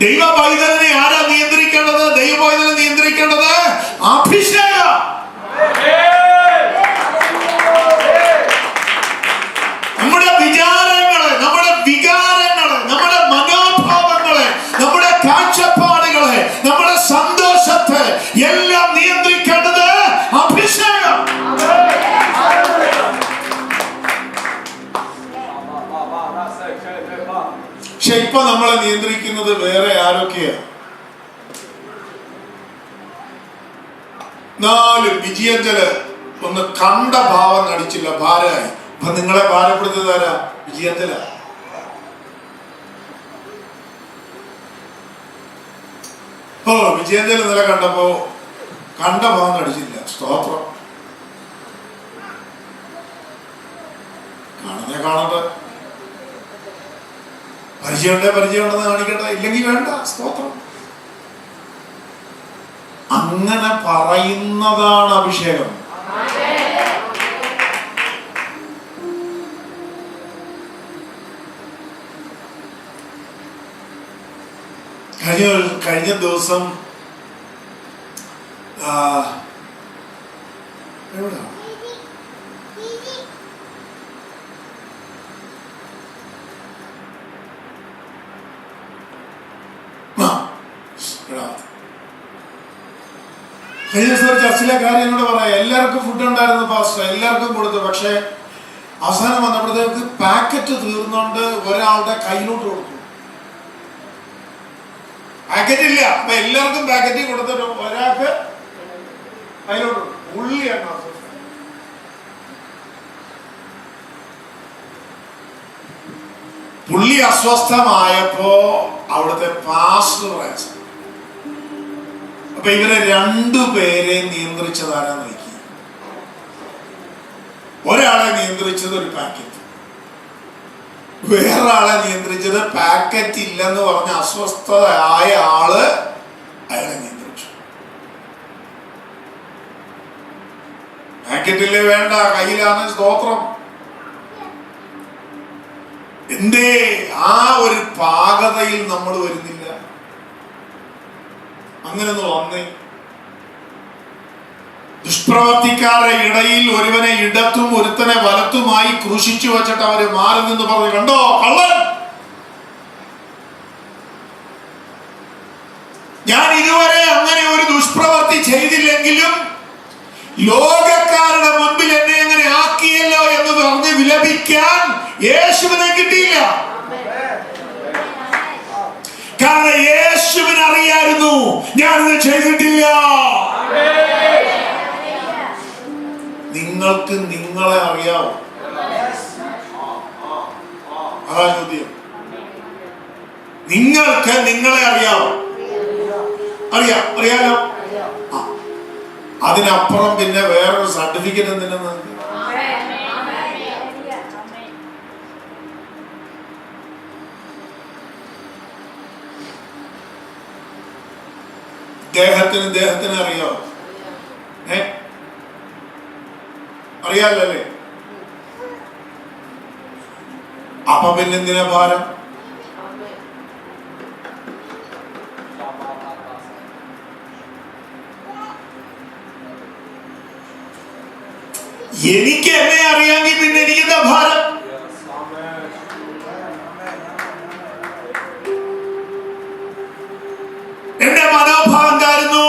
ദൈവ പൈതലിനെ ആരാ നിയന്ത്രിക്കേണ്ടത്? ദൈവ പൈതലിനെ നിയന്ത്രിക്കേണ്ടത് അഭിഷേകം. നമ്മുടെ വിചാരങ്ങളെ, നമ്മുടെ വികാരങ്ങളെ, നമ്മുടെ മനോഭാവങ്ങളെ, നമ്മുടെ കാഴ്ചപ്പാടുകളെ, നമ്മുടെ സന്തോഷത്തെ എല്ലാം നിയന്ത്രിക്കേണ്ടത് അഭിഷേകം. പക്ഷെ ഇപ്പൊ നമ്മളെ നിയന്ത്രിക്കുന്നത് വേറെ ആരൊക്കെയാ? എന്നാലും വിജയഞ്ചല് ഒന്ന് കണ്ട ഭാവം നടിച്ചില്ല, ഭാരമായി. അപ്പൊ നിങ്ങളെ ഭാരപ്പെടുത്തതാരാ? വിജയഞ്ചല. വിജയഞ്ചൽ ഇന്നലെ കണ്ടപ്പോ കണ്ട ഭാവം നടിച്ചില്ല. സ്തോത്രം. കാണട്ടെ. പരിചയമുണ്ടെന്ന് കാണിക്കട്ടെ, ഇല്ലെങ്കിൽ വേണ്ട. സ്തോത്രം. അങ്ങനെ പറയുന്നതാണ് അഭിഷേകം. കഴിഞ്ഞ ദിവസം എവിടെ കഴിഞ്ഞ ദിവസം ചർച്ചിലെ കാര്യം എന്നോട് പറയാം. എല്ലാവർക്കും ഫുഡ് ഉണ്ടായിരുന്നു പാസ്റ്റർ, എല്ലാവർക്കും കൊടുത്തു. പക്ഷെ അവസാനം വന്നപ്പോഴത്തേക്ക് പാക്കറ്റ് തീർന്നുകൊണ്ട് ഒരാളുടെ കയ്യിലോട്ട് കൊടുത്തു. പാക്കറ്റ് ഇല്ല. അപ്പൊ എല്ലാവർക്കും പാക്കറ്റ് കൊടുത്തിട്ട് ഒരാൾക്ക് കയ്യിലോട്ട് ഉള്ളിയാണ്. പുള്ളി അസ്വസ്ഥമായപ്പോ അവിടുത്തെ പാസ്റ്റർ പറയാം. അപ്പൊ ഇവരെ രണ്ടുപേരെ നിയന്ത്രിച്ചതാരാന്ന് നോക്കി. ഒരാളെ നിയന്ത്രിച്ചത് ഒരു പാക്കറ്റ്, വേറൊരാളെ നിയന്ത്രിച്ചത് പാക്കറ്റ് ഇല്ലെന്ന് പറഞ്ഞ അസ്വസ്ഥതയായ ആള് അയാളെ നിയന്ത്രിച്ചു. പാക്കറ്റില്ലേ, വേണ്ട, കയ്യിലാണ്. സ്തോത്രം. എന്തേ ആ ഒരു പാകതയിൽ നമ്മൾ വരുന്നില്ല? അങ്ങനെ ഒന്ന് വന്നേ. ദുഷ്പ്രവർത്തിക്കാരുടെ ഇടയിൽ ഒരുവനെ ഇടത്തും ഒരുത്തനെ വലത്തുമായി ക്രൂശിച്ചു വച്ചിട്ട് അവര് മാറി നിന്ന് പറഞ്ഞു, കണ്ടോ കള്ളൻ, ഞാൻ ഇതുവരെ അങ്ങനെ ഒരു ദുഷ്പ്രവർത്തി ചെയ്തില്ലെങ്കിലും ലോകക്കാരുടെ മുൻപിൽ എന്നെ അങ്ങനെ ആക്കിയല്ലോ എന്ന് പറഞ്ഞ് വിലപിക്കാൻ യേശുവിനെ കിട്ടിയില്ല. കാരണം യേശുവിന് അറിയായിരുന്നു ഞാനിത് ചെയ്തിട്ടില്ല. നിങ്ങൾക്ക് നിങ്ങളെ അറിയാവോ? അതാ ചോദ്യം. നിങ്ങൾക്ക് നിങ്ങളെ അറിയാവോ? അറിയാലോ. അതിനപ്പുറം പിന്നെ വേറൊരു സർട്ടിഫിക്കറ്റ് എന്തിനെന്ന്? ദേഹത്തിന് അറിയാവോ? അറിയാലോ അല്ലേ? അപ്പൊ പിന്നെ എന്തിനാ ഭാരം? എനിക്ക് എന്നെ അറിയാമെങ്കിൽ പിന്നെ എനിക്കെന്താ ഭാരം? എന്റെ മനോഭാവം എന്തായിരുന്നു?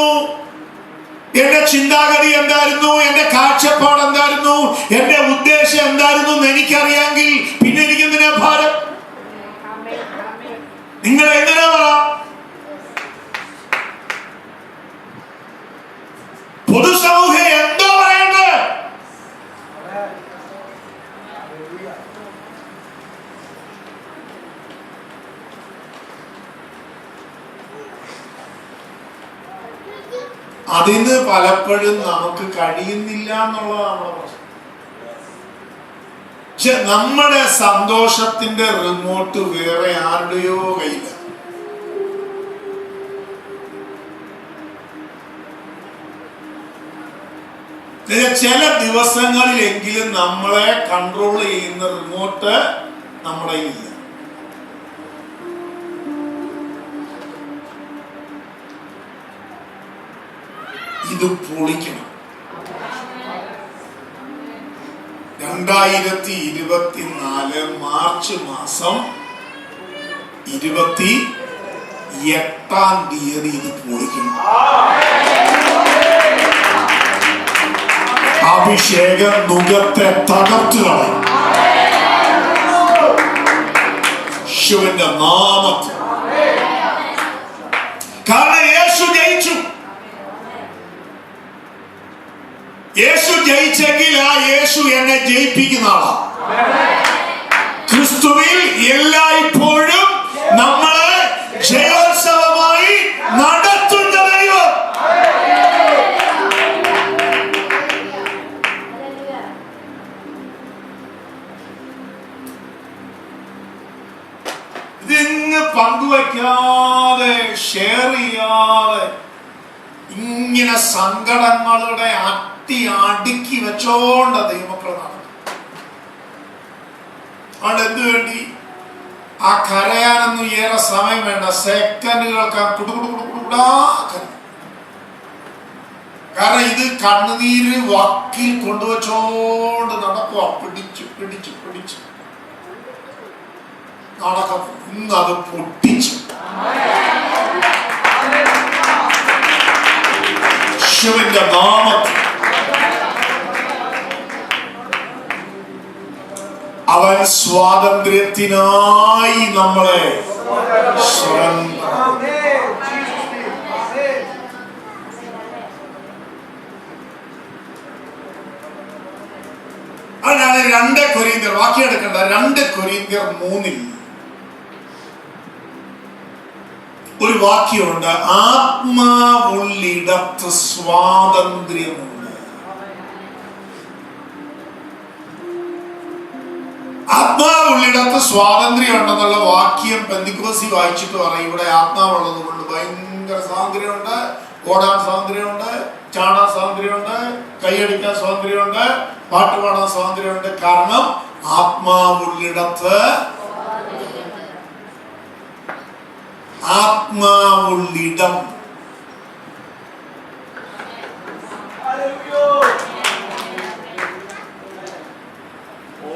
എന്റെ ചിന്താഗതി എന്തായിരുന്നു? എന്റെ കാഴ്ചപ്പാട് എന്തായിരുന്നു? എന്റെ ഉദ്ദേശം എന്തായിരുന്നു എന്ന് എനിക്കറിയാമെങ്കിൽ പിന്നെ എനിക്കെന്തിനാ ഭാരം? നിങ്ങൾ എങ്ങനെ പറ? പൊതുസമൂഹം എന്തോ പറയണ്ടേ? അതിന് പലപ്പോഴും നമുക്ക് കഴിയുന്നില്ല എന്നുള്ളതാണ് നമ്മുടെ പ്രശ്നം. പക്ഷെ നമ്മുടെ സന്തോഷത്തിന്റെ റിമോട്ട് വേറെ ആരുടെയോ കയ്യില്ല. ചില ദിവസങ്ങളിലെങ്കിലും നമ്മളെ കൺട്രോൾ ചെയ്യുന്ന റിമോട്ട് നമ്മുടെ കയ്യിലില്ല. ഇത് പൊളിക്കണം. 2024 മാർച്ച് മാസം 28-ാം തീയതി ഇത് പൊളിക്കണം. അഭിഷേകം നുകത്തെ തകർത്തു കളയും യേശുവിന്റെ നാമത്തിൽ. കാരണം യേശു ജയിച്ചു. യേശു ജയിച്ചെങ്കിൽ ആ യേശു എന്നെ ജയിപ്പിക്കുന്ന ആളാ. ക്രിസ്തുവിൽ എല്ലായ്പ്പോഴും നമ്മളെ ജയോത്സവമായി നടത്തുന്ന ദൈവം. ഇതിങ്ങ് പങ്കുവയ്ക്കാതെ ഷെയർ ചെയ്യാതെ ഇങ്ങനെ സങ്കടങ്ങളുടെ അടുക്കി വെച്ചോണ്ട ദൈവമക്കൾ നടക്കും. അതുകൊണ്ട് എന്തു വേണ്ടി ആ കരയാനൊന്നും ഏറെ സമയം വേണ്ട, സെക്കൻഡുകൾക്ക് കുടുകുടുകുടുകുടാ. കാരണം ഇത് കണ്ണുനീര് വക്കിൽ കൊണ്ടുവച്ചോണ്ട് നടക്കുക. പിടിച്ചു പിടിച്ചു പിടിച്ചു നടക്കും. ഇന്ന് അത് പൊട്ടിച്ചു യേശുവിന്റെ നാമത്തിൽ. അവൻ സ്വാതന്ത്ര്യത്തിനായി നമ്മളെ അതിനാണ് 2 കൊരിന്ത്യർ വാക്കിയെടുക്കേണ്ട. 2 കൊരിന്ത്യർ 3 ഒരു വാക്യമുണ്ട്, ആത്മാവുള്ളിടത്ത് സ്വാതന്ത്ര്യമുണ്ട്. ആത്മാവുള്ളിടത്ത് സ്വാതന്ത്ര്യം ഉണ്ടെന്നുള്ള വാക്യം പെന്തിക്കോസി വായിച്ചിട്ട് പറയും, ഇവിടെ ആത്മാവുള്ളത് കൊണ്ട് ഭയങ്കര സ്വാതന്ത്ര്യമുണ്ട്. ഓടാൻ സ്വാതന്ത്ര്യമുണ്ട്, ചാടാൻ സ്വാതന്ത്ര്യമുണ്ട്, കൈയടിക്കാൻ സ്വാതന്ത്ര്യമുണ്ട്, പാട്ട് പാടാൻ സ്വാതന്ത്ര്യമുണ്ട്. കാരണം ആത്മാവുള്ളിടത്ത് ആത്മാവുള്ളിടം.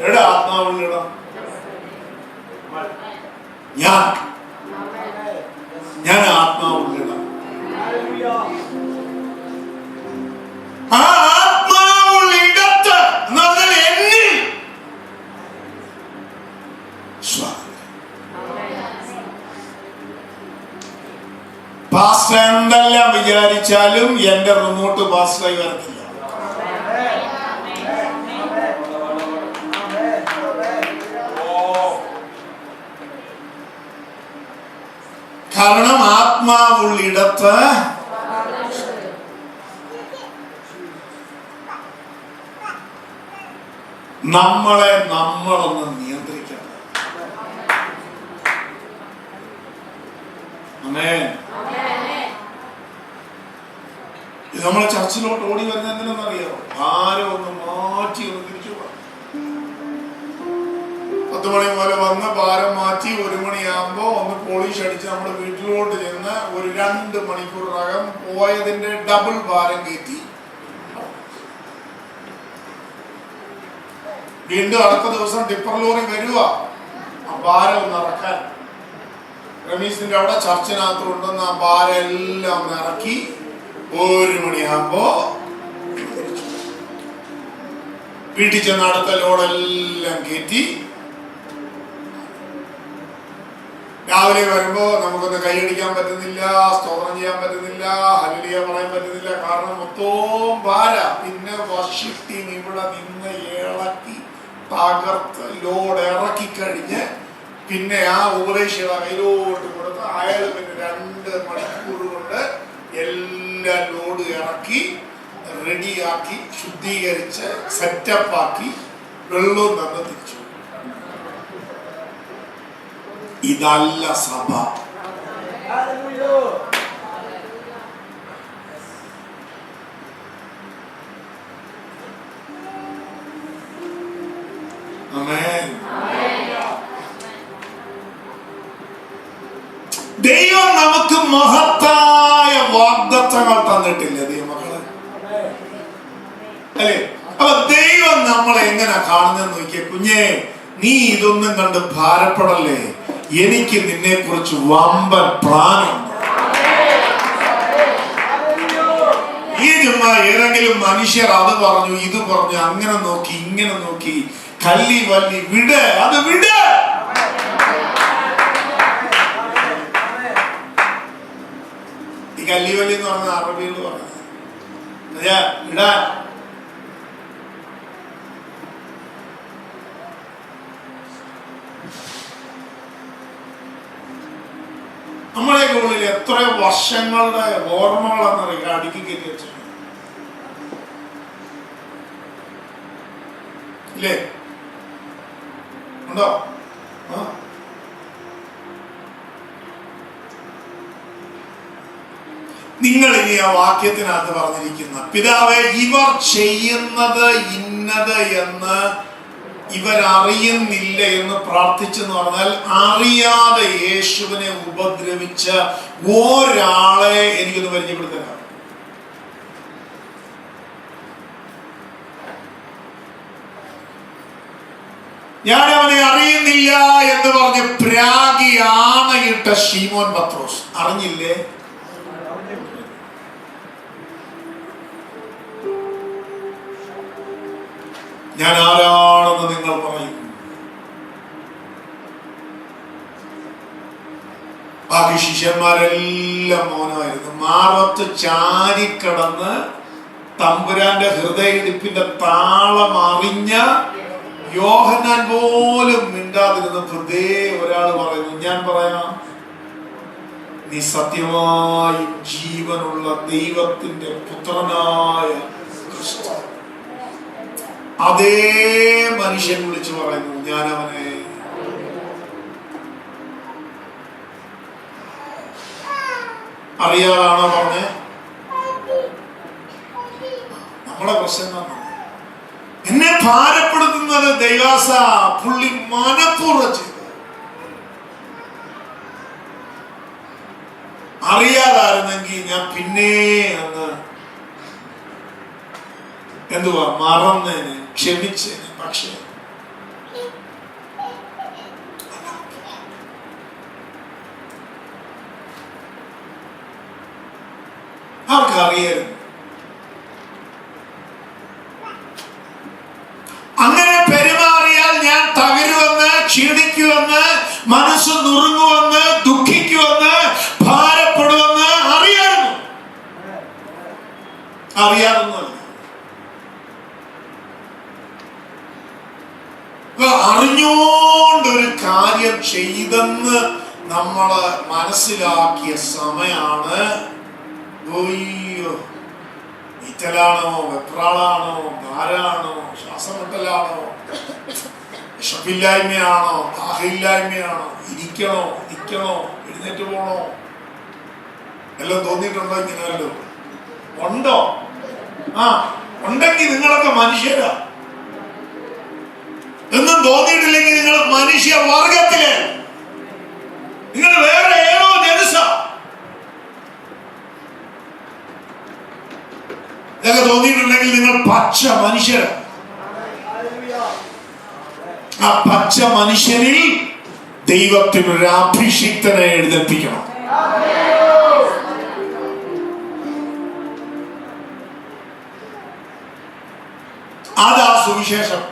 എവിടെ ആത്മാവുള്ളിടം? ഞാൻ ആത്മാവുള്ളിടം. ആ ആത്മാവുള്ളിടത്ത് എന്ന് പറഞ്ഞാൽ എന്നിൽ പാസ്റ്റർ എന്തെല്ലാം വിചാരിച്ചാലും എന്റെ റിമോട്ട് പാസ്റ്ററായി വരത്തില്ല. കാരണം ആത്മാവുള്ളിടത്ത് നമ്മളൊന്ന് നിയന്ത്രിക്കണം. ആമേൻ. ഇത് നമ്മളെ ചർച്ചിലോട്ട് ഓടി വരുന്ന എന്തിനെന്നറിയാമോ? ആരോ ഒന്ന് മാറ്റി ഒന്ന് തിരിച്ചു പോകാം. 10 മണി പോലെ വന്ന് ഭാരം മാറ്റി 1 മണിയാകുമ്പോ ഒന്ന് പോളിഷ് അടിച്ച് നമ്മൾ വീട്ടിലോട്ട് ചെന്ന് ഒരു 2 മണിക്കൂറിനകം പോയതിന്റെ ഡബിൾ ഭാരം കയറ്റി വീണ്ടും അടുത്ത ദിവസം ടിപ്പർ ലോറി വരിക ആ ഭാരം ഒന്ന് ഇറക്കാൻ. റമീസിന്റെ അവിടെ ചർച്ചിനകത്ത് കൊണ്ടുവന്ന് ആ ഭാരം എല്ലാം ഇറക്കി 1 മണിയാകുമ്പോ വീട്ടിൽ ചെന്ന് അടുത്ത ലോഡെല്ലാം കയറ്റി രാവിലെ വരുമ്പോ നമുക്കൊന്ന് കൈയടിക്കാൻ പറ്റുന്നില്ല, സ്തോത്രം ചെയ്യാൻ പറ്റുന്നില്ല, ഹല്ലേലൂയ പറയാൻ പറ്റുന്നില്ല. കാരണം മൊത്തവും ഭാര. പിന്നെ വർഷിപ്പിങ് ഇവിടെ നിന്ന് ഇളക്കി തകർത്ത് ലോഡ് ഇറക്കി കഴിഞ്ഞ് പിന്നെ ആ ഉപദേശിയുടെ കയ്യിലോട്ട് കൊടുത്ത് അയാൾ പിന്നെ 2 മണിക്കൂർ കൊണ്ട് എല്ലാ ലോഡ് ഇറക്കി റെഡിയാക്കി ശുദ്ധീകരിച്ച് സെറ്റപ്പാക്കി വെള്ളവും തന്ന് തിരിച്ചു. ഇതല്ല സഭ. ദൈവം നമുക്ക് മഹത്തായ വാഗ്ദത്തങ്ങൾ തന്നിട്ടില്ല ദൈവമക്കളെ. അല്ലേ? അപ്പൊ ദൈവം നമ്മളെ എങ്ങനെ കാണുന്നെന്ന് നോക്കിയേ. കുഞ്ഞേ, നീ ഇതൊന്നും കണ്ട് ഭാരപ്പെടല്ലേ, എനിക്ക് നിന്നെ കുറിച്ച് വമ്പൻ പ്ലാനുണ്ട്. ഈ ചുമ്മാ ഏതെങ്കിലും മനുഷ്യർ അത് പറഞ്ഞു ഇത് പറഞ്ഞു അങ്ങനെ നോക്കി ഇങ്ങനെ നോക്കി കല്ലി വല്ലി വിട്, അത് വിട്. ഈ കല്ലി വല്ലി എന്ന് പറഞ്ഞ അറബികൾ പറഞ്ഞത് ഇടാ. നമ്മളെയൊക്കെ ഉള്ളിൽ എത്ര വർഷങ്ങളുടെ ഓർമ്മകളെന്നറിയാം അടുക്കി കയറ്റി വെച്ചു ഇല്ലേ? ഉണ്ടോ? നിങ്ങൾ ഇനി ആ വാക്യത്തിനകത്ത് പറഞ്ഞിരിക്കുന്ന പിതാവേ, ഇവർ ചെയ്യുന്നത് ഇന്നത് എന്ന് ഇവരറിയുന്നില്ല എന്ന് പ്രാർത്ഥിച്ചെന്ന് പറഞ്ഞാൽ അറിയാതെ യേശുവിനെ ഉപദ്രവിച്ച ഒരാളെ എനിക്കൊന്ന് പരിചയപ്പെടുത്തരാം. ഞാൻ അവനെ അറിയുന്നില്ല എന്ന് പറഞ്ഞ് പ്രാഗി ആണയിട്ട ശീമോൻ പത്രോസ് അറിഞ്ഞില്ലേ? ഞാൻ ആരാണെന്ന് നിങ്ങൾ പറയും. ബാക്കി ശിഷ്യന്മാരെല്ലാം മൗനമായിരുന്നു. മാറത്ത് ചാരിക്കടന്ന് തമ്പുരാന്റെ ഹൃദയടിപ്പിന്റെ താളം അറിഞ്ഞ യോഹന്നാൻ പോലും മിണ്ടാതിരുന്നപ്പോൾ ദേ ഒരാൾ പറയുന്നു, ഞാൻ പറയാം, നീ സത്യമായും ജീവനുള്ള ദൈവത്തിന്റെ പുത്രനായ ക്രിസ്തു. അതേ മനുഷ്യൻ വിളിച്ചു പറയുന്നു, ഞാൻ അവനെ. അറിയാതാണോ പറഞ്ഞേ? നമ്മളെ പ്രശ്നം എന്നെ ഭാരപ്പെടുത്തുന്നത് ദൈവാസ പുള്ളി മനഃപൂർവ്വം ചെയ്തു. അറിയാതായിരുന്നെങ്കിൽ ഞാൻ പിന്നെ അങ്ങ് എന്തുവാ മറന്നേനെ, ക്ഷമിച്ചേനെ. പക്ഷേ അവർക്കറിയായിരുന്നു. അങ്ങനെ പെരുമാറിയാൽ ഞാൻ തകരുമെന്ന്, ക്ഷീണിക്കുമെന്ന്, മനസ്സ് നുറുങ്ങുമെന്ന്, ദുഃഖിക്കുമെന്ന്, ഭാരപ്പെടുമെന്ന് അറിയായിരുന്നു. അറിയാവുന്നല്ല, അറിഞ്ഞോണ്ടൊരു കാര്യം ചെയ്തെന്ന് നമ്മള് മനസ്സിലാക്കിയ സമയാണ്. ഇറ്റലാണോ, വെപ്രാളാണോ, ഭാരാണോ, ശ്വാസം മുട്ടലാണോ, വിശപ്പില്ലായ്മയാണോ, ദാഹമില്ലായ്മയാണോ, ഇരിക്കണോ, നിൽക്കണോ, എഴുന്നേറ്റ് പോണോ, എല്ലാം തോന്നിയിട്ടുണ്ടോ? ഇങ്ങനെയല്ലോ ഉണ്ടോ? ഉണ്ടെങ്കിൽ നിങ്ങളൊക്കെ മനുഷ്യരാ. എന്നും തോന്നിയിട്ടില്ലെങ്കിൽ നിങ്ങൾ മനുഷ്യ വർഗത്തില്, നിങ്ങൾ വേറെ ഏതോ ജനുസ. ഇതൊക്കെ തോന്നിയിട്ടുണ്ടെങ്കിൽ നിങ്ങൾ പച്ച മനുഷ്യർ. ആ പച്ച മനുഷ്യനിൽ ദൈവത്തിനൊരു അഭിഷിക്തനെ എഴുന്നേൽപ്പിക്കണം. അതാ സുവിശേഷം.